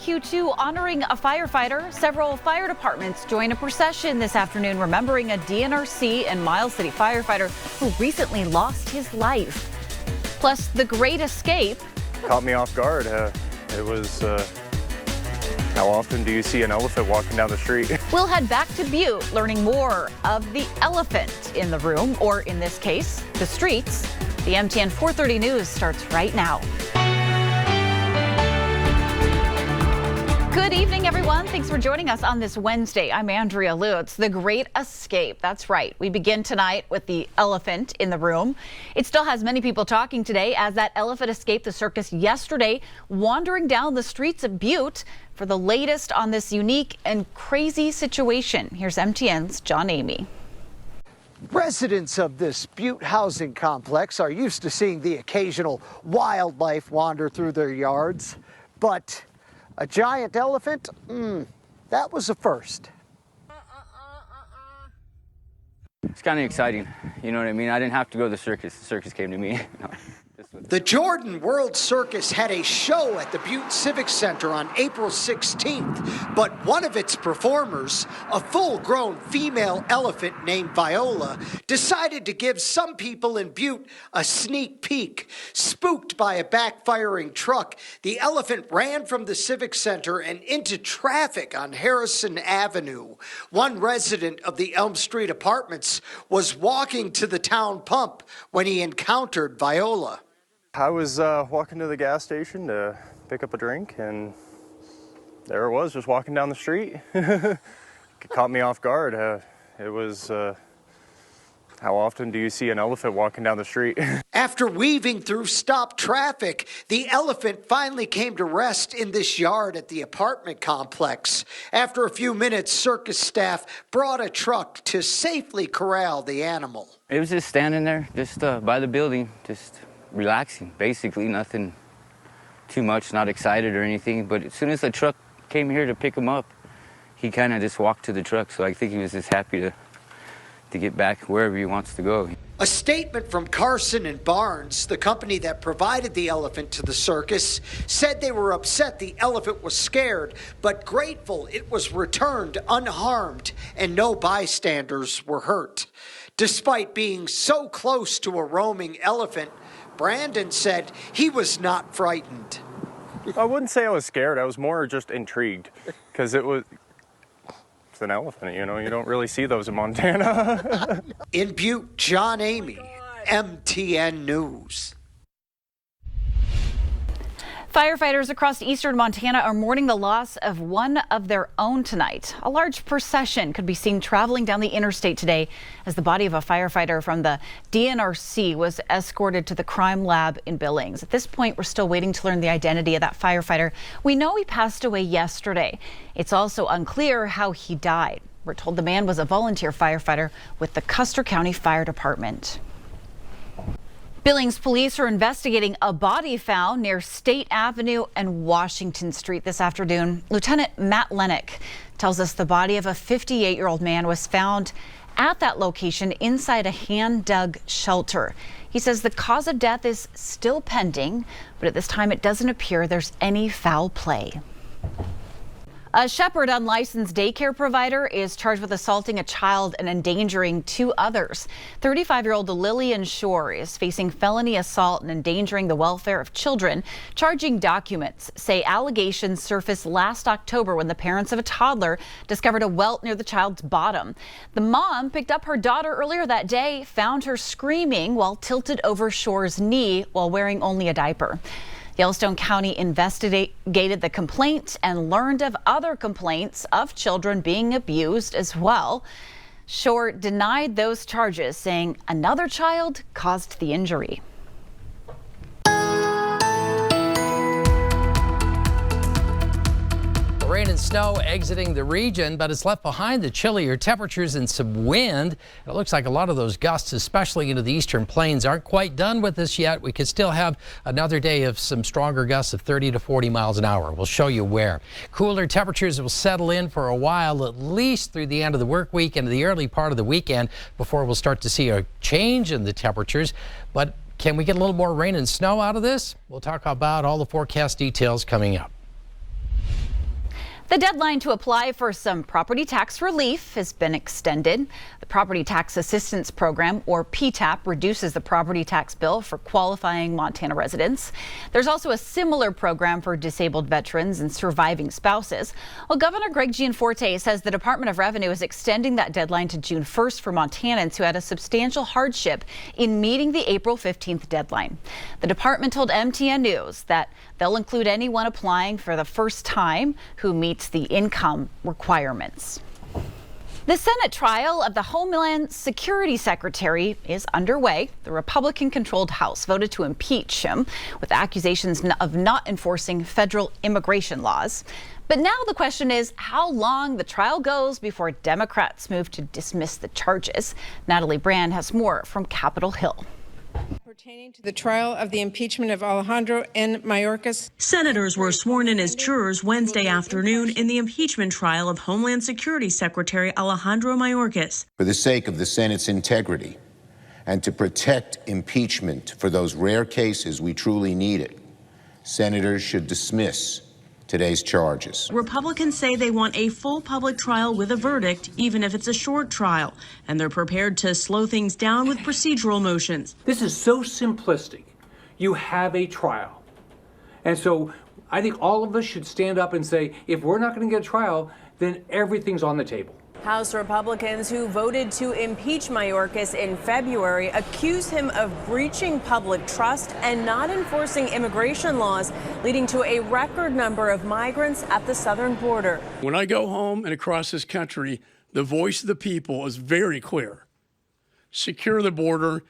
Q2 honoring a firefighter. Several fire departments join a procession this afternoon remembering a DNRC and Miles City firefighter who recently lost his life. Plus, the Great Escape. Caught me off guard. It was, how often do you see an elephant walking down the street? We'll head back to Butte, learning more of the elephant in the room, or in this case, the streets. The MTN 4:30 news starts right now. Good evening, everyone. Thanks for joining us on this Wednesday. I'm Andrea Lutz. The Great Escape. That's right. We begin tonight with the elephant in the room. It still has many people talking today as that elephant escaped the circus yesterday, wandering down the streets of Butte. For the latest on this unique and crazy situation, here's MTN's John Amy. Residents of this Butte housing complex are used to seeing the occasional wildlife wander through their yards, but a giant elephant? That was a first. It's kind of exciting, you know what I mean? I didn't have to go to the circus came to me. No. The Jordan World Circus had a show at the Butte Civic Center on April 16th, but one of its performers, a full-grown female elephant named Viola, decided to give some people in Butte a sneak peek. Spooked by a backfiring truck, the elephant ran from the Civic Center and into traffic on Harrison Avenue. One resident of the Elm Street Apartments was walking to the town pump when he encountered Viola. I was walking to the gas station to pick up a drink, and there it was, just walking down the street. It caught me off guard. It was, how often do you see an elephant walking down the street? After weaving through stopped traffic, the elephant finally came to rest in this yard at the apartment complex. After a few minutes, circus staff brought a truck to safely corral the animal. It was just standing there, just by the building, just relaxing, basically, nothing too much, not excited or anything. But as soon as the truck came here to pick him up, he kind of just walked to the truck. So I think he was just happy to get back wherever he wants to go. A statement from Carson and Barnes, the company that provided the elephant to the circus, said they were upset the elephant was scared, but grateful it was returned unharmed and no bystanders were hurt. Despite being so close to a roaming elephant, Brandon said he was not frightened. I wouldn't say I was scared. I was more just intrigued because it's an elephant, you know. You don't really see those in Montana. In Butte, John Amy, MTN News. Firefighters across eastern Montana are mourning the loss of one of their own tonight. A large procession could be seen traveling down the interstate today as the body of a firefighter from the DNRC was escorted to the crime lab in Billings. At this point, we're still waiting to learn the identity of that firefighter. We know he passed away yesterday. It's also unclear how he died. We're told the man was a volunteer firefighter with the Custer County Fire Department. Billings police are investigating a body found near State Avenue and Washington Street this afternoon. Lieutenant Matt Lennox tells us the body of a 58-year-old man was found at that location inside a hand-dug shelter. He says the cause of death is still pending, but at this time it doesn't appear there's any foul play. A Shepherd unlicensed daycare provider is charged with assaulting a child and endangering two others. 35-year-old Lillian Shore is facing felony assault and endangering the welfare of children. Charging documents say allegations surfaced last October when the parents of a toddler discovered a welt near the child's bottom. The mom picked up her daughter earlier that day, found her screaming while tilted over Shore's knee while wearing only a diaper. Yellowstone County investigated the complaint and learned of other complaints of children being abused as well. Shore denied those charges, saying another child caused the injury. Rain and snow exiting the region, but it's left behind the chillier temperatures and some wind. It looks like a lot of those gusts, especially into the eastern plains, aren't quite done with us yet. We could still have another day of some stronger gusts of 30 to 40 miles an hour. We'll show you where. Cooler temperatures will settle in for a while, at least through the end of the work week and the early part of the weekend, before we'll start to see a change in the temperatures. But can we get a little more rain and snow out of this? We'll talk about all the forecast details coming up. The deadline to apply for some property tax relief has been extended. The Property Tax Assistance Program, or PTAP, reduces the property tax bill for qualifying Montana residents. There's also a similar program for disabled veterans and surviving spouses. Well, Governor Greg Gianforte says the Department of Revenue is extending that deadline to June 1st for Montanans who had a substantial hardship in meeting the April 15th deadline. The department told MTN News that they'll include anyone applying for the first time who meets the income requirements. The Senate trial of the Homeland Security Secretary is underway. The Republican-controlled House voted to impeach him with accusations of not enforcing federal immigration laws. But now the question is how long the trial goes before Democrats move to dismiss the charges. Natalie Brand has more from Capitol Hill. Pertaining to the trial of the impeachment of Alejandro N. Mayorkas. Senators were sworn in as jurors Wednesday afternoon in the impeachment trial of Homeland Security Secretary Alejandro Mayorkas. For the sake of the Senate's integrity and to protect impeachment for those rare cases we truly need it, senators should dismiss today's charges. Republicans say they want a full public trial with a verdict, even if it's a short trial, and they're prepared to slow things down with procedural motions. This is so simplistic. You have a trial. And so I think all of us should stand up and say, if we're not going to get a trial, then everything's on the table. House Republicans who voted to impeach Mayorkas in February accuse him of breaching public trust and not enforcing immigration laws, leading to a record number of migrants at the southern border. When I go home and across this country, the voice of the people is very clear. Secure the border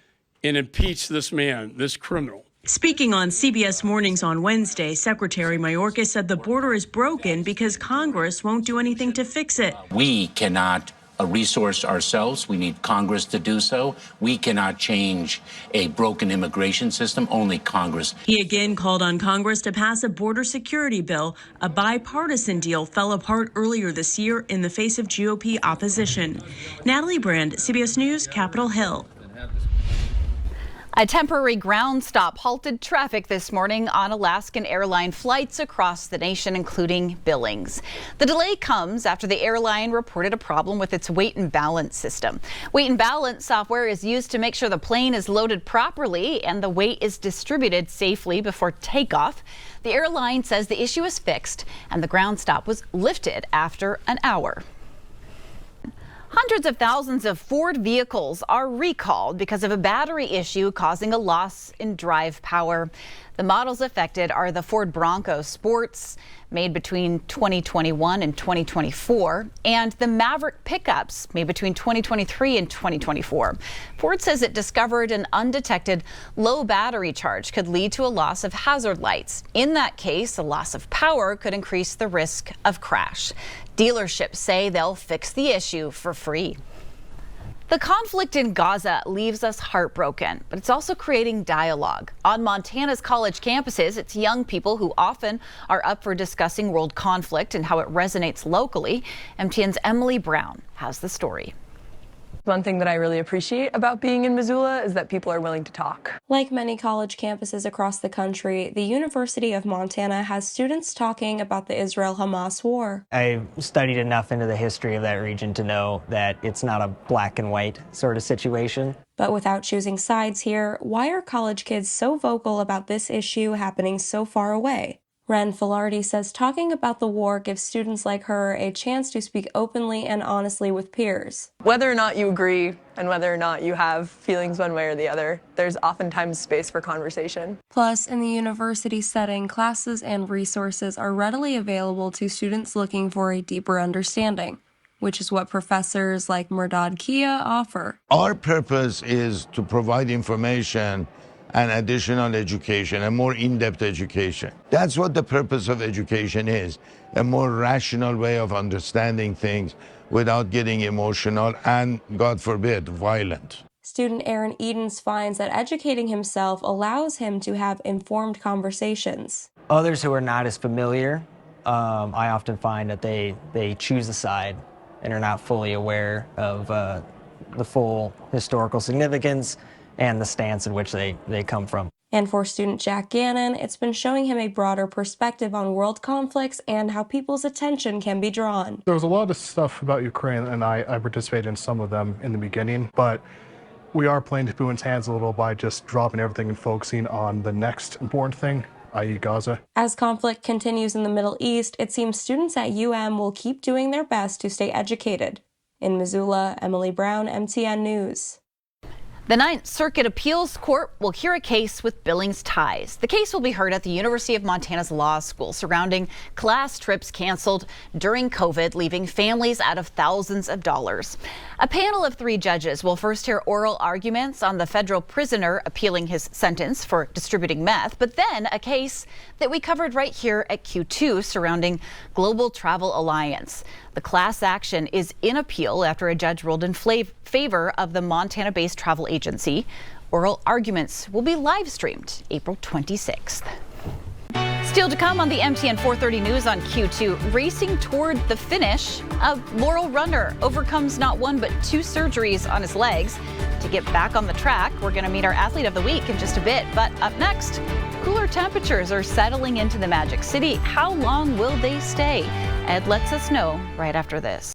and impeach this man, this criminal. Speaking on CBS Mornings on Wednesday, Secretary Mayorkas said the border is broken because Congress won't do anything to fix it. We cannot resource ourselves. We need Congress to do so. We cannot change a broken immigration system. Only Congress. He again called on Congress to pass a border security bill. A bipartisan deal fell apart earlier this year in the face of GOP opposition. Natalie Brand, CBS News, Capitol Hill. A temporary ground stop halted traffic this morning on Alaskan airline flights across the nation, including Billings. The delay comes after the airline reported a problem with its weight and balance system. Weight and balance software is used to make sure the plane is loaded properly and the weight is distributed safely before takeoff. The airline says the issue is fixed and the ground stop was lifted after an hour. Hundreds of thousands of Ford vehicles are recalled because of a battery issue causing a loss in drive power. The models affected are the Ford Bronco Sports, made between 2021 and 2024, and the Maverick pickups, made between 2023 and 2024. Ford says it discovered an undetected low battery charge could lead to a loss of hazard lights. In that case, a loss of power could increase the risk of crash. Dealerships say they'll fix the issue for free. The conflict in Gaza leaves us heartbroken, but it's also creating dialogue. On Montana's college campuses, it's young people who often are up for discussing world conflict and how it resonates locally. MTN's Emily Brown has the story. One thing that I really appreciate about being in Missoula is that people are willing to talk. Like many college campuses across the country, the University of Montana has students talking about the Israel-Hamas war. I've studied enough into the history of that region to know that it's not a black and white sort of situation. But without choosing sides here, why are college kids so vocal about this issue happening so far away? Ren Filardi says talking about the war gives students like her a chance to speak openly and honestly with peers. Whether or not you agree and whether or not you have feelings one way or the other, there's oftentimes space for conversation. Plus, in the university setting, classes and resources are readily available to students looking for a deeper understanding, which is what professors like Murdad Kia offer. Our purpose is to provide information and additional education, a more in-depth education. That's what the purpose of education is, a more rational way of understanding things without getting emotional and, God forbid, violent. Student Aaron Edens finds that educating himself allows him to have informed conversations. Others who are not as familiar, I often find that they choose a side and are not fully aware of the full historical significance and the stance in which they come from. And for student Jack Gannon, it's been showing him a broader perspective on world conflicts and how people's attention can be drawn. There was a lot of stuff about Ukraine, and I participated in some of them in the beginning, but we are playing to Putin's hands a little by just dropping everything and focusing on the next important thing, i.e. Gaza. As conflict continues in the Middle East, it seems students at UM will keep doing their best to stay educated. In Missoula, Emily Brown, MTN News. The Ninth Circuit Appeals Court will hear a case with Billings ties. The case will be heard at the University of Montana's Law School surrounding class trips canceled during COVID, leaving families out of thousands of dollars. A panel of 3 judges will first hear oral arguments on the federal prisoner appealing his sentence for distributing meth, but then a case that we covered right here at Q2 surrounding Global Travel Alliance. The class action is in appeal after a judge ruled in favor of the Montana-based travel agency. Oral arguments will be live streamed April 26th. Still to come on the MTN 430 News on Q2, racing toward the finish, a Laurel runner overcomes not 1 but 2 surgeries on his legs. To get back on the track, we're going to meet our athlete of the week in just a bit. But up next, cooler temperatures are settling into the Magic City. How long will they stay? Ed lets us know right after this.